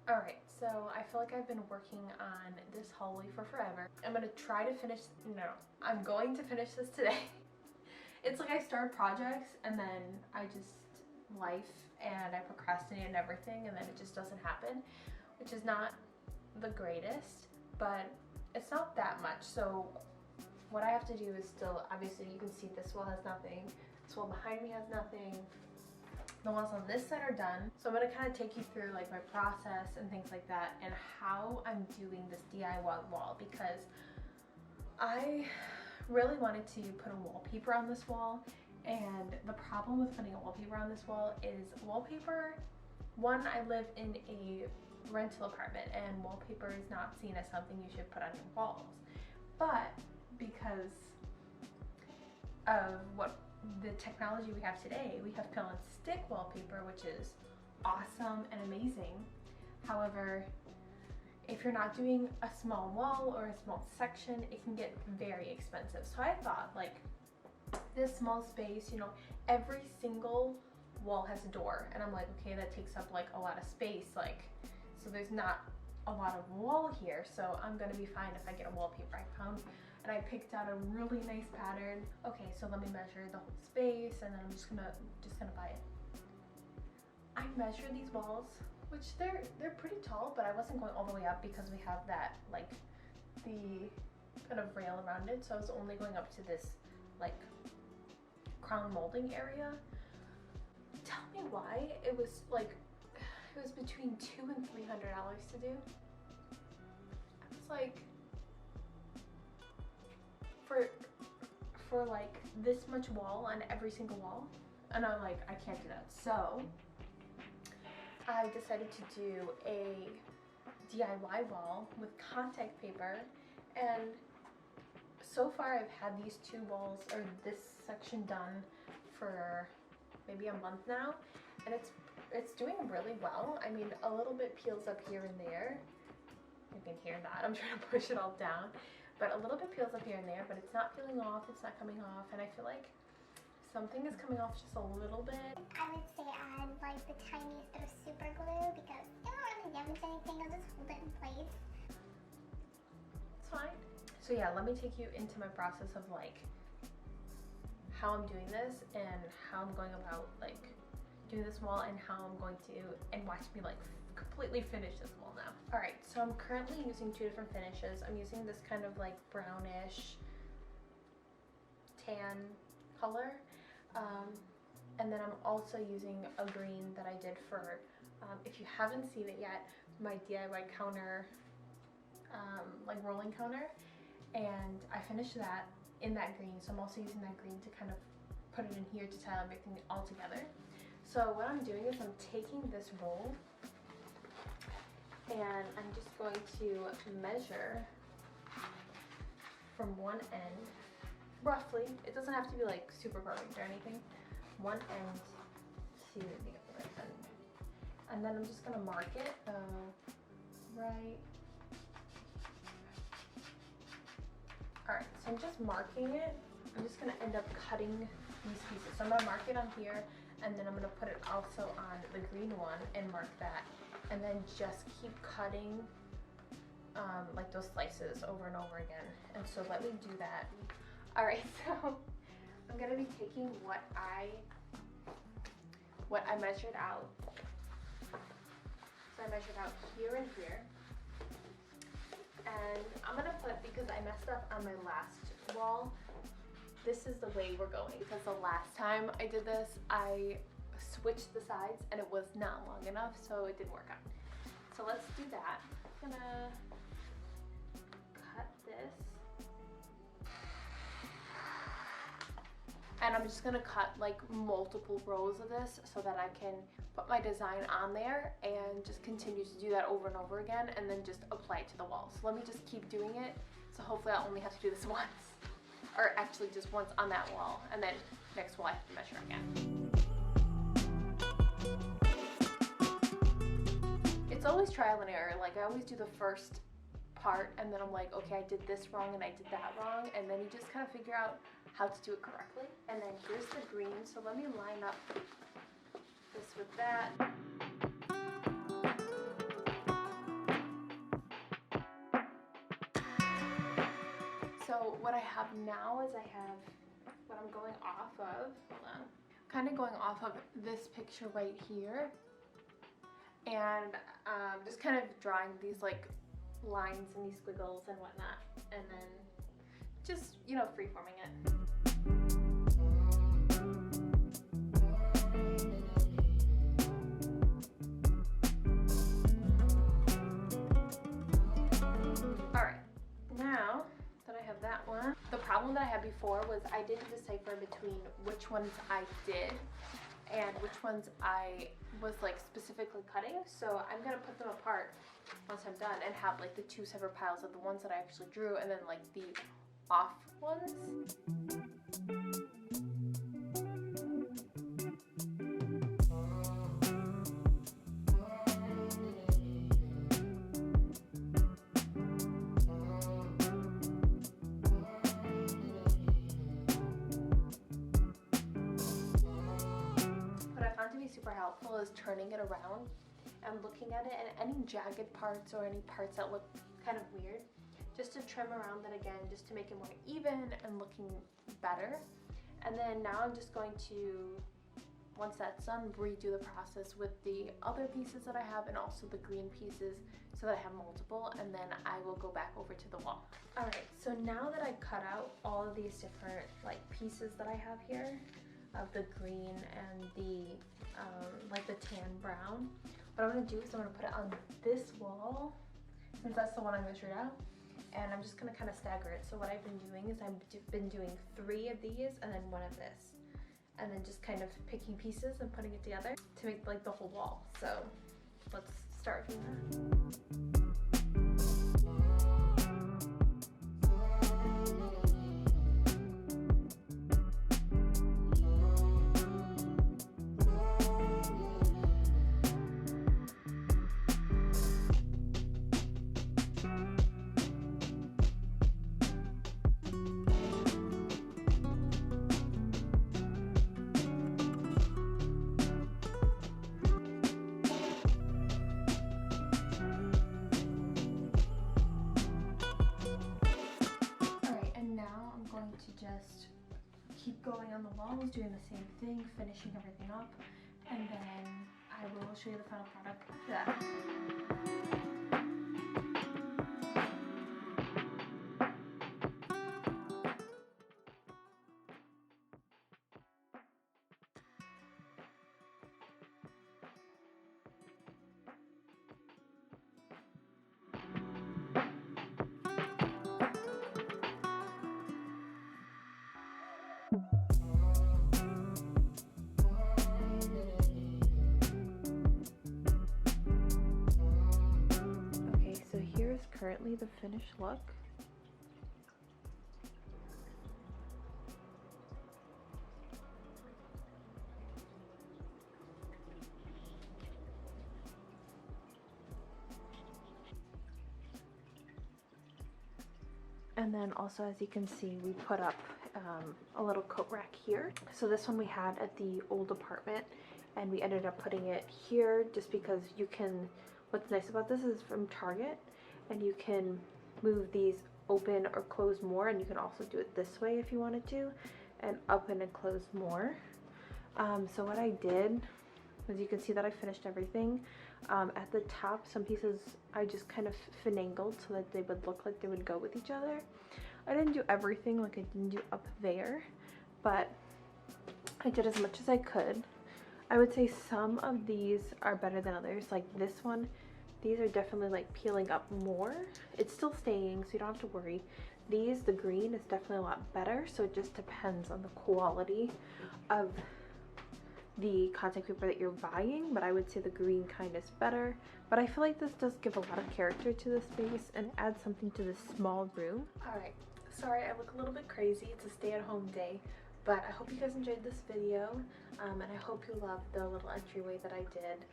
Alright, so I feel like I've been working on this hallway for forever. I'm gonna try to finish, no, I'm going to finish this today. It's like I start projects and then I just, life, and I procrastinate and everything, and then it just doesn't happen, which is not the greatest, but it's not that much. So what I have to do is still, obviously you can see this wall has nothing, this wall behind me has nothing. The walls on this side are done. So I'm gonna kind of take you through like my process and things like that and how I'm doing this DIY wall, because I really wanted to put a wallpaper on this wall, and the problem with putting a wallpaper on this wall is wallpaper, one, I live in a rental apartment and wallpaper is not seen as something you should put on your walls. But because of what the technology we have today, we have peel and stick wallpaper, which is awesome and amazing. However, if you're not doing a small wall or a small section, it can get very expensive. So I thought, like, this small space, you know, every single wall has a door, and I'm like, okay, that takes up like a lot of space, like, so there's not a lot of wall here, so I'm gonna be fine if I get a wallpaper. I found and I picked out a really nice pattern. Okay, so let me measure the whole space, and then I'm just gonna buy it. I measured these walls, which they're pretty tall, but I wasn't going all the way up because we have that, like, the kind of rail around it, so I was only going up to this like crown molding area. Tell me why it was like, it was between $200 and $300 to do. I was like, for like this much wall on every single wall, and I'm like, I can't do that. So I decided to do a DIY wall with contact paper, and so far I've had these two walls, or this section, done for maybe a month now, and it's doing really well. I mean, a little bit peels up here and there. You can hear that. I'm trying to push it all down, but a little bit peels up here and there, but it's not peeling off, it's not coming off, and I feel like something is coming off just a little bit. I would say add like the tiniest bit of super glue, because it won't really damage anything, it'll just hold it in place. It's fine. So yeah, let me take you into my process of like how I'm doing this and how I'm going about like doing this wall, and how I'm going to, and watch me like completely finish this wall now. All right, so I'm currently using two different finishes. I'm using this kind of like brownish tan color, and then I'm also using a green that I did for, if you haven't seen it yet, my DIY counter, like rolling counter, and I finished that in that green. So I'm also using that green to kind of put it in here to tie everything all together. So what I'm doing is I'm taking this roll and I'm just going to measure from one end, roughly. It doesn't have to be like super perfect or anything. One end to the other end. And then I'm just gonna mark it, right. Alright, so I'm just marking it. I'm just gonna end up cutting these pieces. So I'm gonna mark it on here, and then I'm gonna put it also on the green one and mark that. And then just keep cutting like those slices over and over again. And so let me do that. Alright, so I'm gonna be taking what I measured out. So I measured out here and here. And I'm gonna put, because I messed up on my last wall, this is the way we're going, because the last time I did this, I switched the sides and it was not long enough, so it didn't work out. So let's do that. I'm gonna cut this. And I'm just gonna cut like multiple rows of this so that I can put my design on there and just continue to do that over and over again, and then just apply it to the wall. So let me just keep doing it. So hopefully I'll only have to do this once, or actually just once on that wall, and then next wall I have to measure again. It's always trial and error. Like, I always do the first part and then I'm like, okay, I did this wrong and I did that wrong, and then you just kind of figure out how to do it correctly. And then here's the green, so let me line up this with that. So what I have now is I have what I'm going off of, hold on, kind of going off of this picture right here, and just kind of drawing these like lines and these squiggles and whatnot, and then just, you know, freeforming it. Alright, now that I have that one, the problem that I had before was I didn't decipher between which ones I did and which ones I was like specifically cutting, so I'm gonna put them apart once I'm done and have like the two separate piles of the ones that I actually drew and then like the off ones. Super helpful is turning it around and looking at it, and any jagged parts or any parts that look kind of weird, just to trim around that again, just to make it more even and looking better. And then now I'm just going to, once that's done, redo the process with the other pieces that I have and also the green pieces so that I have multiple, and then I will go back over to the wall. Alright, so now that I cut out all of these different like pieces that I have here of the green and the like the tan brown, what I'm going to do is I'm going to put it on this wall, since that's the one I measured out, and I'm just going to kind of stagger it. So what I've been doing is I've been doing 3 of these and then 1 of this, and then just kind of picking pieces and putting it together to make like the whole wall. So let's start doing that. Just keep going on the walls, doing the same thing, finishing everything up, and then I will show you the final product after that. Currently the finished look. And then also, as you can see, we put up a little coat rack here. So this one we had at the old apartment, and we ended up putting it here just because you can, what's nice about this is from Target, and you can move these open or close more, and you can also do it this way if you wanted to, and open and close more. So what I did, as you can see that I finished everything, at the top some pieces I just kind of finagled so that they would look like they would go with each other. I didn't do everything, like I didn't do up there, but I did as much as I could. I would say some of these are better than others, like this one. These are definitely like peeling up more. It's still staying, so you don't have to worry. These, the green, is definitely a lot better, so it just depends on the quality of the contact paper that you're buying, but I would say the green kind is better. But I feel like this does give a lot of character to the space and add something to this small room. Alright, sorry I look a little bit crazy. It's a stay-at-home day, but I hope you guys enjoyed this video, and I hope you loved the little entryway that I did.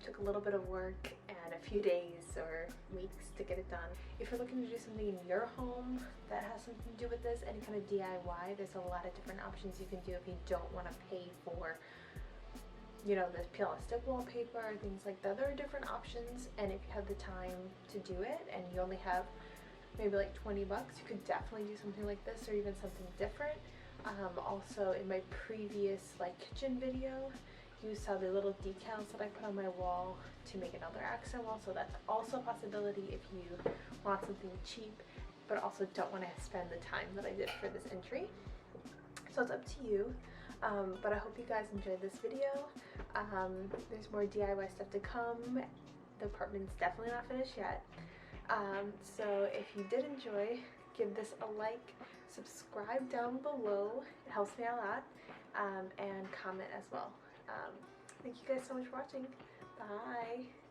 Took a little bit of work and a few days or weeks to get it done. If you're looking to do something in your home that has something to do with this, any kind of DIY, there's a lot of different options you can do if you don't want to pay for, you know, this peel and stick wallpaper or things like that. There are different options, and if you have the time to do it and you only have maybe like 20 bucks, you could definitely do something like this or even something different. Also in my previous like kitchen video, you saw the little decals that I put on my wall to make another accent wall, so that's also a possibility if you want something cheap but also don't want to spend the time that I did for this entry. So it's up to you, but I hope you guys enjoyed this video. There's more DIY stuff to come. The apartment's definitely not finished yet. So if you did enjoy, give this a like, subscribe down below, it helps me out a lot, and comment as well. Thank you guys so much for watching. Bye!